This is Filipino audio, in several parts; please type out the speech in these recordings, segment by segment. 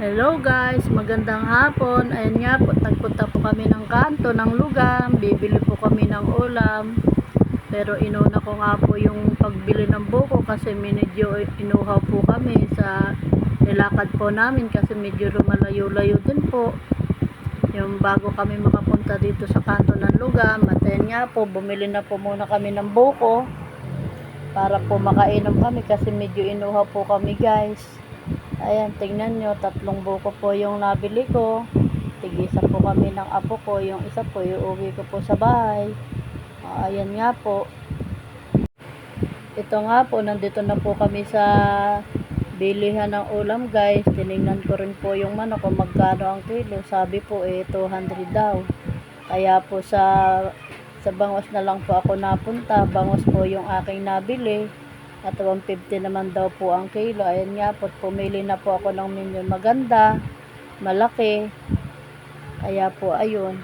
Hello guys, magandang hapon. Ayan nga po, nagpunta po kami ng kanto ng Lugam. Bibili po kami ng ulam. Pero inuna ko nga po yung pagbili ng buko kasi medyo inuhaw po kami sa nilakad po namin kasi medyo lumalayo-layo din po. Yung bago kami makapunta dito sa kanto ng Lugam. At ayan nga po, bumili na po muna kami ng buko para po makainom kami kasi medyo inuhaw po kami guys. Ayan, tingnan nyo, 3 buko po yung nabili ko. Tig-isa po kami ng apo ko. Yung isa po, iuwi ko po sa bahay. Ayan nga po. Ito nga po, nandito na po kami sa bilihan ng ulam guys. Tinignan ko rin po yung manok kung magkano ang kilo. Sabi po 200 daw. Kaya po sa Bangos na lang po ako napunta. Bangos po yung aking nabili. At 150 naman daw po ang kilo. Ayan nga po, pumili na po ako ng medyo maganda, malaki. Kaya po, ayun,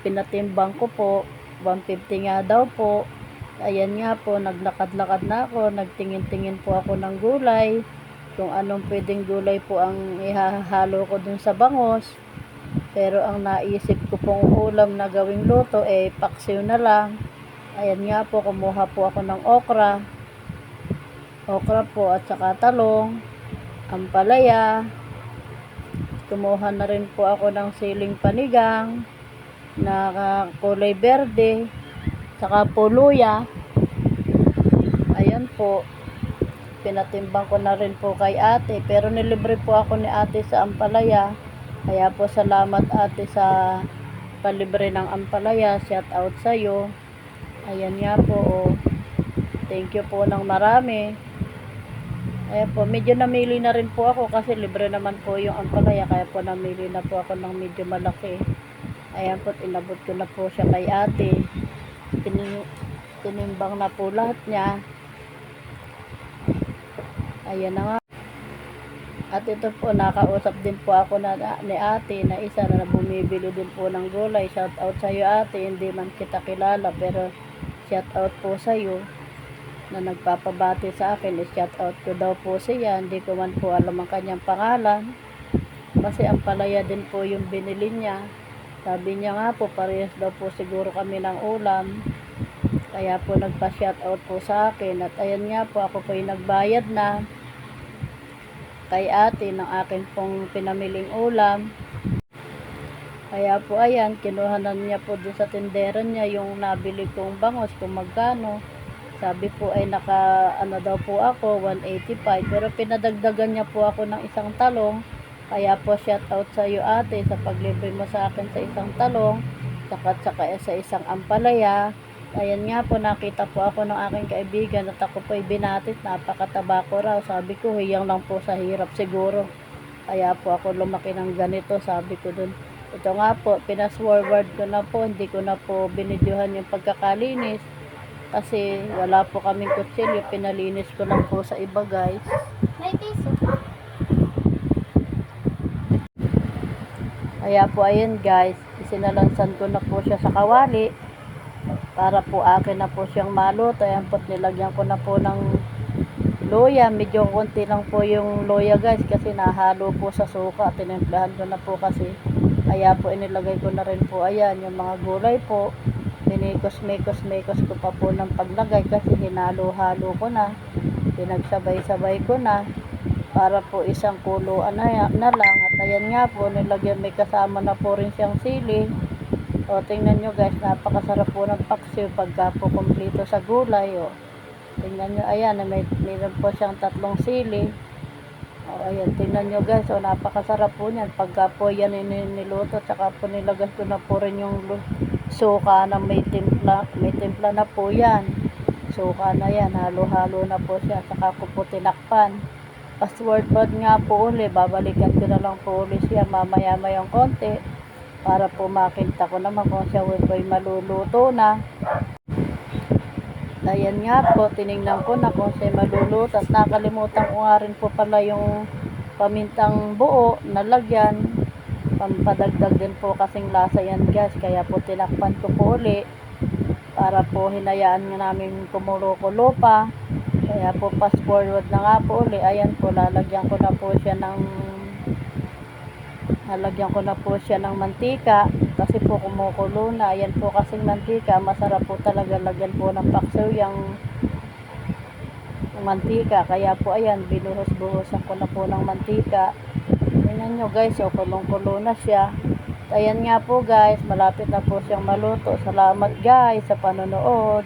pinatimbang ko po, 150 nga daw po. Ayan nga po, naglakad-lakad na ako, nagtingin-tingin po ako ng gulay. Kung anong pwedeng gulay po ang ihahalo ko dun sa bangos. Pero ang naisip ko pong ulam na gawing luto, paksiw na lang. Ayan nga po, kumuha po ako ng okra po at saka talong, ampalaya. Kumuha na rin po ako ng siling panigang na kulay berde, saka po luya. Ayan po, pinatimbang ko na rin po kay ate, pero nilibre po ako ni ate sa ampalaya. Kaya po salamat ate sa palibre ng ampalaya. Shout out sa'yo. Ayan nga po, thank you po ng marami. Ayan po, medyo namili na rin po ako kasi libre naman po yung ampalaya. Kaya po namili na po ako ng medyo malaki. Ayan po, inabot ko na po siya kay ate. Tinimbang na po lahat niya. Ayan na nga. At ito po, nakausap din po ako ni ate na isa na bumibili din po ng gulay. Shout out sa'yo ate, hindi man kita kilala pero shout out po sa'yo na nagpapabati sa akin. Shout out ko daw po siya, hindi ko man po alam ang kanyang pangalan kasi ang palaya din po yung binili niya. Sabi niya nga po, parehas daw po siguro kami ng ulam, kaya po nagpa-shout out po sa akin. At ayan nga po, ako po yung nagbayad na kay ate ng akin pong pinamiling ulam. Kaya po ayan, kinuhanan niya po dun sa tindera niya yung nabili kong bangos kung magkano. Sabi po ay ano daw po ako, 185. Pero pinadagdagan niya po ako ng isang talong. Kaya po shout out sa iyo ate sa paglibre mo sa akin sa isang talong. Saka sa isang ampalaya. Ayan nga po, nakita po ako ng aking kaibigan at ako po ay binatit. Napakataba ko raw. Sabi ko, hiyang lang po sa hirap siguro. Kaya po ako lumaki ng ganito, sabi ko dun. Ito nga po, pinas-forward ko na po. Hindi ko na po binidyohan yung pagkakalinis. Kasi wala po kaming kutsilyo, pinalinis ko lang po sa iba guys. May piso. Kaya po ayun guys, isinalansan ko na po siya sa kawali para po akin na po siyang maluto. Ayan po, nilagyan ko na po ng loya. Medyo konti lang po yung loya guys kasi nahalo po sa suka. Tinimplahan ko na po kasi. Kaya po inilagay ko na rin po ayan yung mga gulay po. Pinikos-mekos ko pa po ng paglagay kasi hinalo-halo ko na. Pinagsabay-sabay ko na para po isang kuluan na lang. At ayan nga po, nilagyan, may kasama na po rin siyang sili. O tingnan nyo guys, napakasarap po ng paksiw pagka po kumplito sa gulay. O tingnan nyo, ayan, mayroon po siyang 3 sili. O ayan, tingnan nyo guys, o napakasarap po niyan pagka po yan niluto. Tsaka po nilagay ko na po rin yung suka na may timpla na po yan. Suka na yan, halo-halo na po siya. Saka ko po tinakpan. Password nga po uli, babalikan ko na lang po uli siya mamaya-mayang konti para po makita ko naman kung siya po'y maluluto na. Ayan nga po, tinignan ko na kung siya maluluto. At nakalimutan ko nga rin po pala yung pamintang buo na lagyan. Pampadagdag din po kasing lasa yan guys. Kaya po tinakpan ko po uli para po hinayaan nga namin kumulo-kulo pa. Kaya po fast forward na nga po uli. Ayan po, lalagyan ko na po siya ng Nalagyan ko na po siya ng mantika kasi po kumukulo na. Ayan po kasing mantika, masarap po talaga lagyan po ng paksiw yung mantika. Kaya po ayan, binuhos-buhosan ko na po ng mantika. Tingnan nyo guys, so kulong-kulo na siya. Ayan nga po guys, malapit na po siyang maluto. Salamat guys sa panonood.